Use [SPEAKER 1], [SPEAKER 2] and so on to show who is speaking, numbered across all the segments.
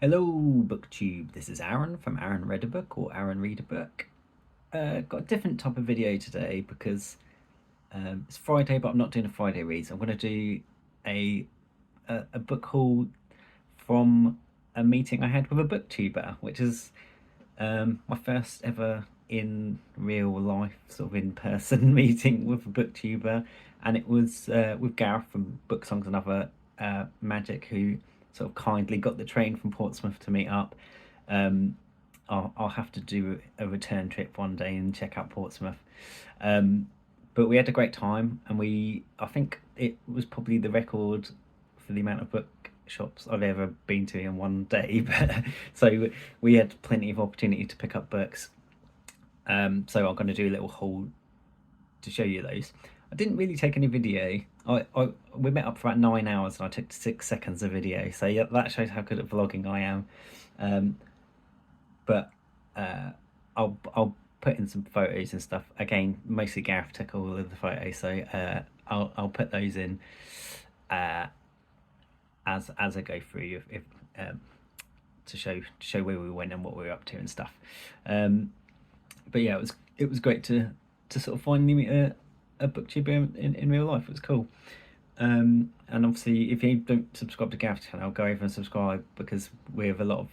[SPEAKER 1] Hello, BookTube. This is Aaron from Aaron Read a Book or Aaron Read a Book. Got a different type of video today because it's Friday, but I'm not doing a Friday read. So I'm going to do a, a book haul from a meeting I had with a booktuber, which is my first ever in real life, sort of in person meeting with a booktuber, and it was with Gareth from Book Songs and Other Magic, who sort of kindly got the train from Portsmouth to meet up. Um, I'll have to do a return trip one day and check out Portsmouth. But we had a great time, and I think it was probably the record for the amount of bookshops I've ever been to in one day. But so we had plenty of opportunity to pick up books. So I'm going to do a little haul to show you those. I didn't really take any video. We met up for about 9 hours and I took 6 seconds of video. So yeah, that shows how good at vlogging I am. But I'll put in some photos and stuff. Again, mostly Gareth took all of the photos, so I'll put those in as I go through if to show where we went and what we were up to and stuff. But yeah, it was great to sort of finally meet a booktuber in real life. It was cool. And obviously, if you don't subscribe to Gareth's channel, go over and subscribe because we have a lot of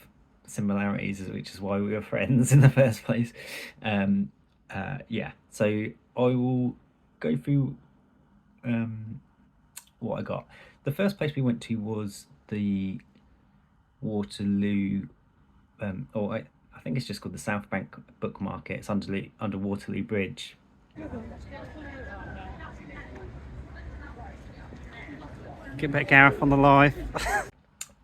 [SPEAKER 1] similarities, which is why we were friends in the first place. Yeah, so I will go through what I got. The first place we went to was the Waterloo, I think it's just called the South Bank Book Market. It's under Waterloo Bridge. Get back Gareth on the live.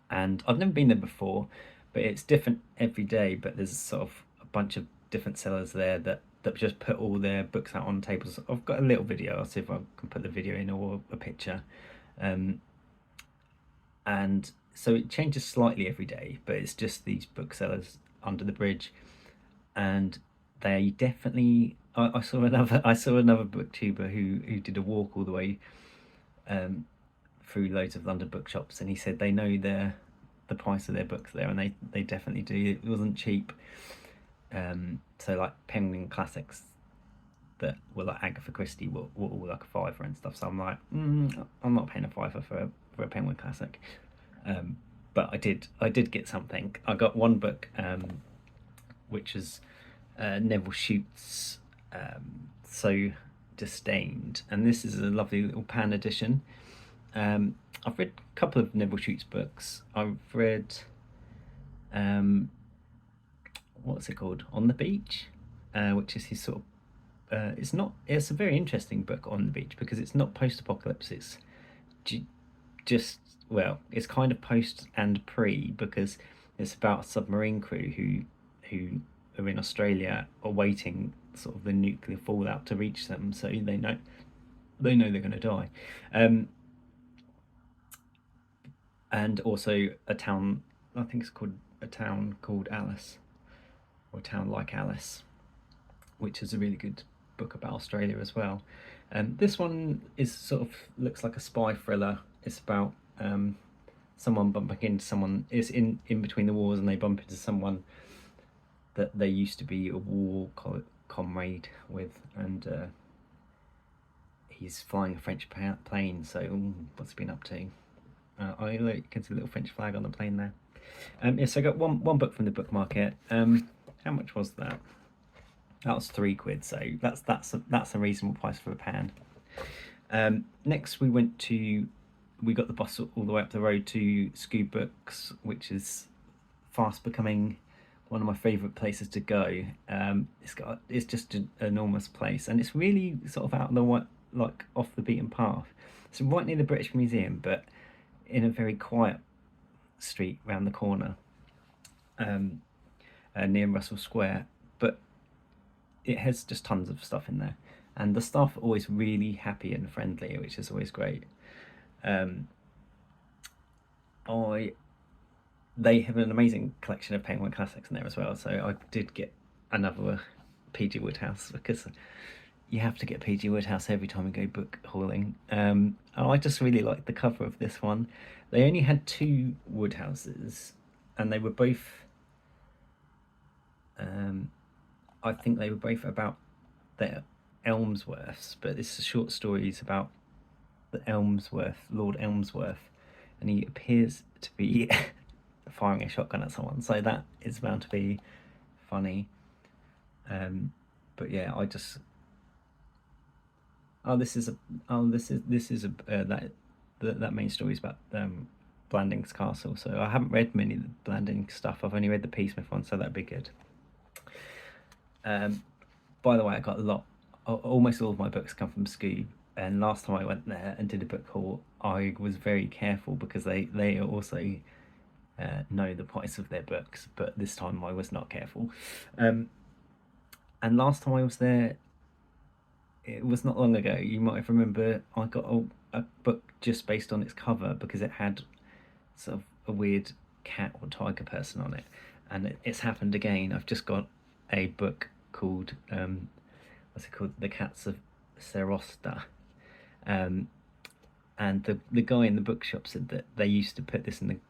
[SPEAKER 1] And I've never been there before, but it's different every day. But there's sort of a bunch of different sellers there that just put all their books out on tables. I've got a little video. I'll see if I can put the video in or a picture. And so it changes slightly every day, but it's just these booksellers under the bridge, and they definitely. I saw another booktuber who did a walk all the way through loads of London bookshops, and he said they know the price of their books there, and they definitely do. It wasn't cheap. So like Penguin classics that were like Agatha Christie were all like a fiver and stuff. So I'm like, I'm not paying a fiver for a Penguin classic. But I did get something. I got one book, which is Neville Shute's So Disdained, and this is a lovely little pan edition. I've read a couple of Neville Shute's books. I've read what's it called, On the Beach, which is his sort of it's a very interesting book on the beach because it's not post-apocalypse. It's just, well, it's kind of post and pre, because it's about a submarine crew who are in Australia awaiting sort of the nuclear fallout to reach them, so they know they're going to die. And also a town, I think it's called A Town Called Alice, or A Town Like Alice, which is a really good book about Australia as well. This one is sort of looks like a spy thriller. It's about someone bumping into someone. It's in between the wars, and they bump into someone that they used to be a war comrade with, and he's flying a French plane. So what's he been up to? You can see a little French flag on the plane there. Yeah, so I got one book from the book market. How much was that? That was £3, so that's a reasonable price for a pan. Next we got the bus all the way up the road to Scoob Books, which is fast becoming one of my favourite places to go. It's just an enormous place, and it's really sort of out of the like off the beaten path. It's right near the British Museum, but in a very quiet street round the corner, near Russell Square. But it has just tons of stuff in there, and the staff are always really happy and friendly, which is always great. They have an amazing collection of Penguin classics in there as well, so I did get another PG Wodehouse, because you have to get PG Wodehouse every time you go book hauling. I just really like the cover of this one. They only had 2 Woodhouses, and they were both. I think they were both about the Elmsworths, but this is short stories about the Lord Elmsworth, and he appears to be firing a shotgun at someone, so that is bound to be funny. But yeah, I just this is that main story is about Blanding's Castle. So I haven't read many of the Blanding stuff. I've only read the Peasmith one, so that'd be good. By the way, I got almost all of my books come from Scoob, and last time I went there and did a book haul, I was very careful because they also know the price of their books, but this time I was not careful. And last time I was there, it was not long ago. You might have remember I got a book just based on its cover because it had sort of a weird cat or tiger person on it, and it's happened again. I've just got a book called what's it called? The Cats of Costa. And the guy in the bookshop said that they used to put this in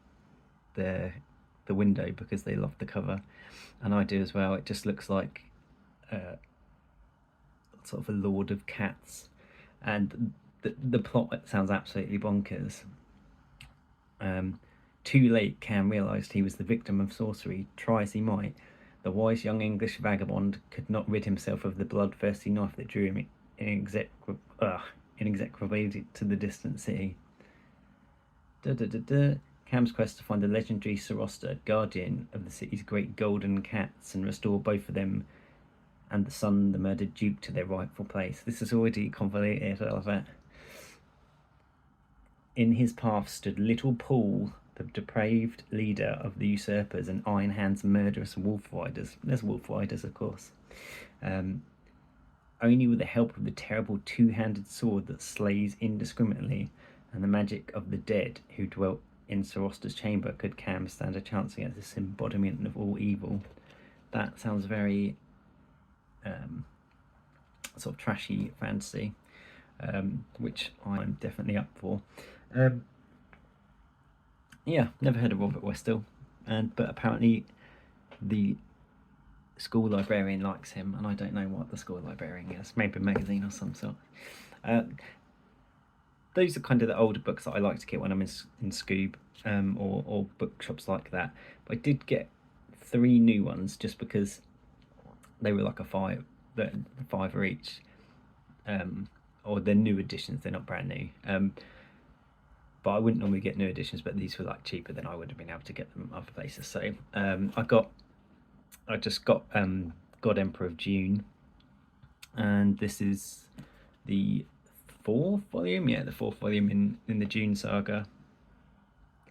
[SPEAKER 1] the window because they loved the cover, and I do as well. It just looks like sort of a lord of cats, and the plot sounds absolutely bonkers. Too late, Cam realised he was the victim of sorcery. Try as he might, the wise young English vagabond could not rid himself of the bloodthirsty knife that drew him inexorably to the distant sea. Cam's quest to find the legendary Costa, guardian of the city's great golden cats, and restore both of them and the son, the murdered duke, to their rightful place. This is already convoluted, I love it. In his path stood little Paul, the depraved leader of the usurpers and Iron Hand's murderous wolf riders. There's wolf riders, of course. Only with the help of the terrible two-handed sword that slays indiscriminately and the magic of the dead who dwelt in Costa's chamber could Cam stand a chance against this embodiment of all evil. That sounds very sort of trashy fantasy, which I'm definitely up for. Yeah, never heard of Robert Westill, but apparently the school librarian likes him, and I don't know what the school librarian is. Maybe a magazine of some sort. Those are kind of the older books that I like to get when I'm in Scoob or bookshops like that. But I did get 3 new ones just because they were like a fiver each, or they're new editions. They're not brand new. But I wouldn't normally get new editions, but these were like cheaper than I would have been able to get them other places. So I just got God Emperor of June, and this is the 4th volume. Yeah, the 4th volume in the June saga.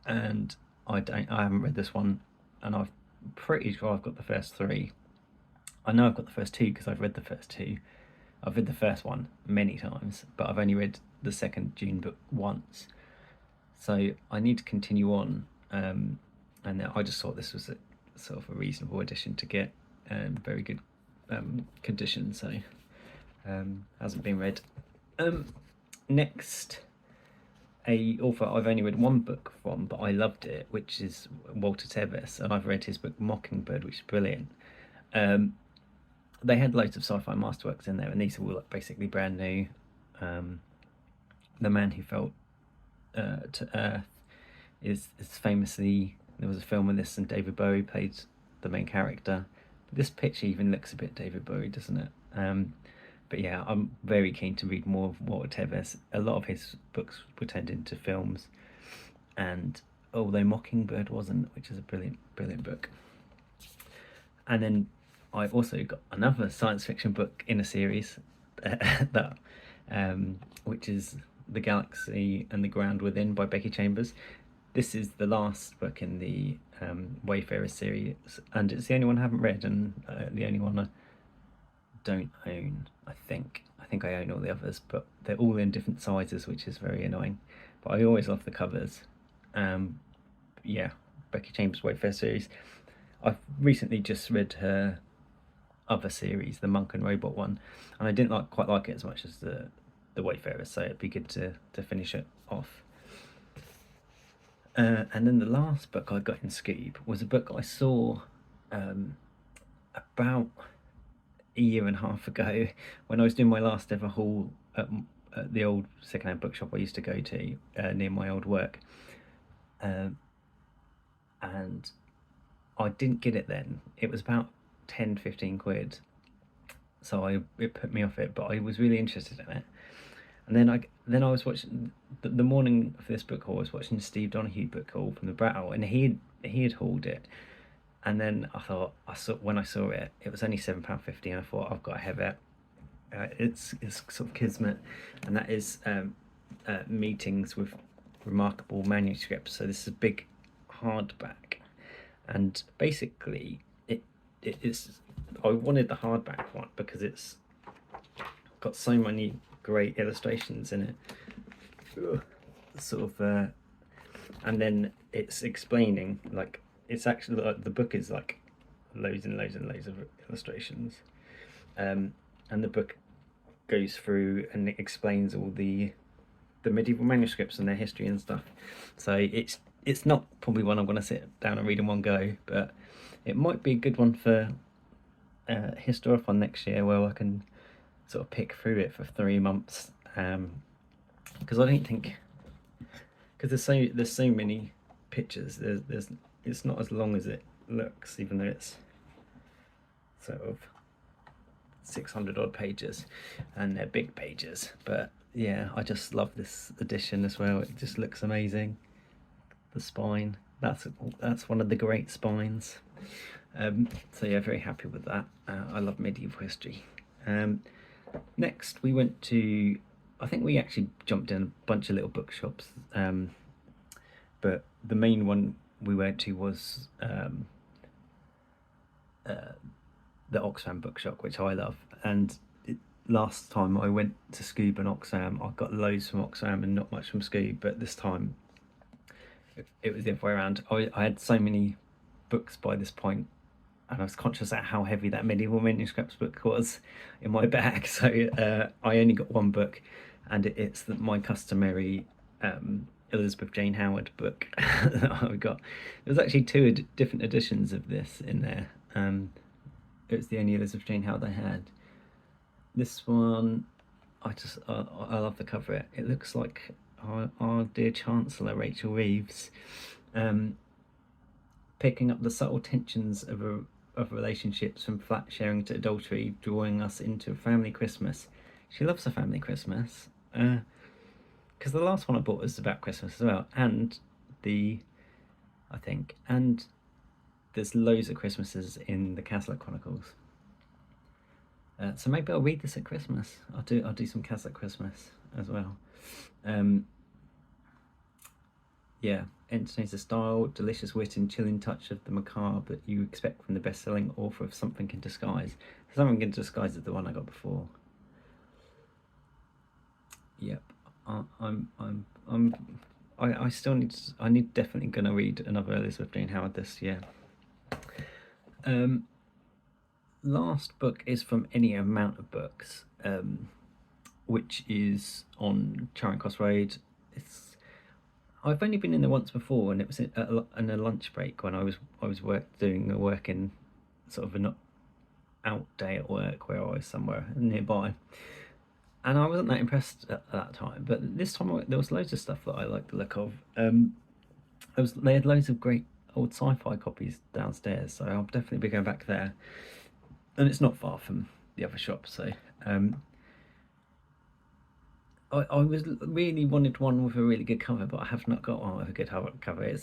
[SPEAKER 1] And I haven't read this one, and I'm pretty sure I've got the first 3. I know I've got the first 2 because I've read the first 2. I've read the first one many times, but I've only read the second June book once. So I need to continue on, and I just thought this was a sort of a reasonable edition to get, very good condition. So hasn't been read. Next, a author I've only read 1 book from, but I loved it, which is Walter Tevis, and I've read his book Mockingbird, which is brilliant. They had loads of sci-fi masterworks in there, and these are all basically brand new. The Man Who Fell to Earth is famously, there was a film of this, and David Bowie played the main character. This picture even looks a bit David Bowie, doesn't it? But yeah, I'm very keen to read more of Walter Tevis. A lot of his books were turned into films, and although Mockingbird wasn't, which is a brilliant book. And then I've also got another science fiction book in a series that which is The Galaxy and the Ground Within by Becky Chambers. This is the last book in the Wayfarer series, and it's the only one I haven't read, and the only one I don't own. I think I own all the others, but they're all in different sizes, which is very annoying. But I always love the covers. Yeah, Becky Chambers Wayfarer series. I've recently just read her other series, the Monk and Robot one, and I didn't quite like it as much as the Wayfarer, so it'd be good to finish it off. And then the last book I got in Scoob was a book I saw um, about a year and a half ago when I was doing my last ever haul at the old secondhand bookshop I used to go to near my old work. Um, and I didn't get it then. It was about 10-15 quid. So it put me off it, but I was really interested in it. And then I was watching the morning of this book haul. I was watching the Steve Donahue book haul from the Brattle, and he had hauled it. And then when I saw it, it was only £7.50, and I thought I've got to have it. It's sort of kismet, and that is meetings with remarkable manuscripts. So this is a big hardback, and basically it's I wanted the hardback one because it's got so many great illustrations in it. Ugh. Sort of, and then it's explaining, like, it's actually like the book is like loads and loads and loads of illustrations, and the book goes through and it explains all the medieval manuscripts and their history and stuff. So it's not probably one I'm going to sit down and read in one go, but it might be a good one for Historathon next year, where I can sort of pick through it for 3 months, because I don't think, because there's so many pictures, there's it's not as long as it looks, even though it's sort of 600 odd pages and they're big pages. But yeah, I just love this edition as well. It just looks amazing. The spine, that's one of the great spines. So yeah, very happy with that. I love medieval history. Next we went to, I think we actually jumped in a bunch of little bookshops, but the main one we went to was the Oxfam bookshop, which I love. And last time I went to Scoob and Oxfam, I got loads from Oxfam and not much from Scoob, but this time it was the other way around. I had so many books by this point, and I was conscious of how heavy that medieval manuscripts book was in my bag, so I only got one book, and it's my customary Elizabeth Jane Howard book that I got. There was actually two different editions of this in there. It was the only Elizabeth Jane Howard I had. This one, I love the cover. It looks like our dear Chancellor Rachel Reeves, picking up the subtle tensions of relationships from flat sharing to adultery, drawing us into a family Christmas. She loves a family Christmas, because the last one I bought was about Christmas as well, and there's loads of Christmases in the Catholic Chronicles. So maybe I'll read this at Christmas. I'll do some Catholic Christmas as well. Yeah, entertains the style, delicious wit and chilling touch of the macabre that you expect from the best-selling author of Something in Disguise. Something in Disguise is the one I got before. Yep, I still need definitely gonna read another Elizabeth Jane Howard this year. Last book is from Any Amount of Books, which is on Charing Cross Road. I've only been in there once before, and it was in a lunch break when I was doing a work in sort of an out day at work where I was somewhere nearby, and I wasn't that impressed at that time. But this time there was loads of stuff that I liked the look of. They had loads of great old sci-fi copies downstairs, so I'll definitely be going back there. And it's not far from the other shop, so I was really wanted one with a really good cover, but I have not got one with a good cover. It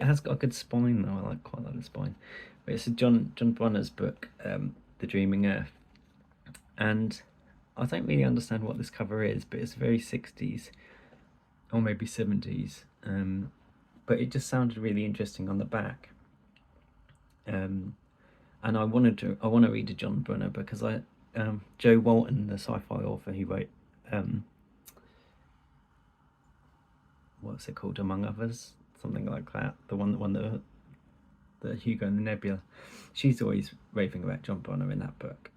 [SPEAKER 1] has got a good spine though. I quite like the spine. But it's a John Brunner's book, The Dreaming Earth, and I don't really understand what this cover is, but it's very 60s or maybe 70s. But it just sounded really interesting on the back. And I want to read a John Brunner because Joe Walton, the sci-fi author who wrote what's it called, Among Others, something like that, the one that won the Hugo and the Nebula. She's always raving about John Brunner in that book.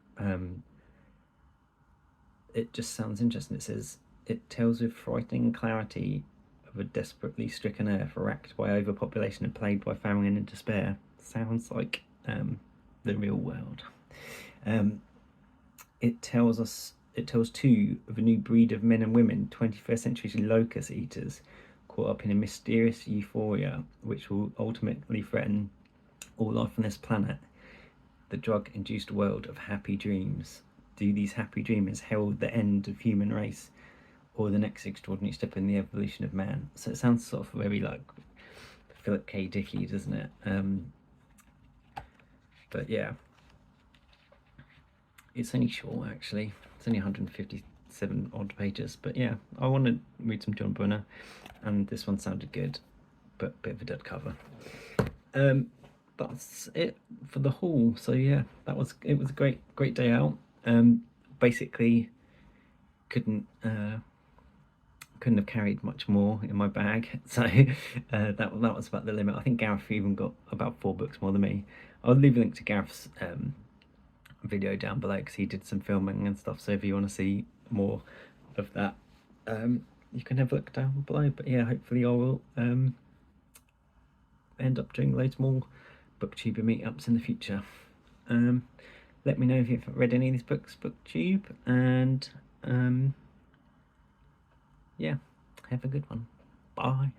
[SPEAKER 1] It just sounds interesting. It says it tells with frightening clarity of a desperately stricken earth racked by overpopulation and plagued by famine and despair. Sounds like the real world. It tells too of a new breed of men and women, 21st century locust eaters, caught up in a mysterious euphoria which will ultimately threaten all life on this planet. The drug-induced world of happy dreams. Do these happy dreamers herald the end of human race, or the next extraordinary step in the evolution of man? So it sounds sort of very like Philip K. Dicky, doesn't it? But yeah, it's only short actually. It's only 157 odd pages. But yeah, I want to read some John Brunner, and this one sounded good, but a bit of a dead cover. That's it for the haul. So yeah, it was a great day out. Basically couldn't have carried much more in my bag, so that was about the limit. I think Gareth even got about 4 books more than me. I'll leave a link to Gareth's video down below because he did some filming and stuff, so if you want to see more of that, you can have a look down below. But yeah, hopefully I will end up doing loads more BookTube meetups in the future. Let me know if you've read any of these books, BookTube, and yeah, have a good one. Bye.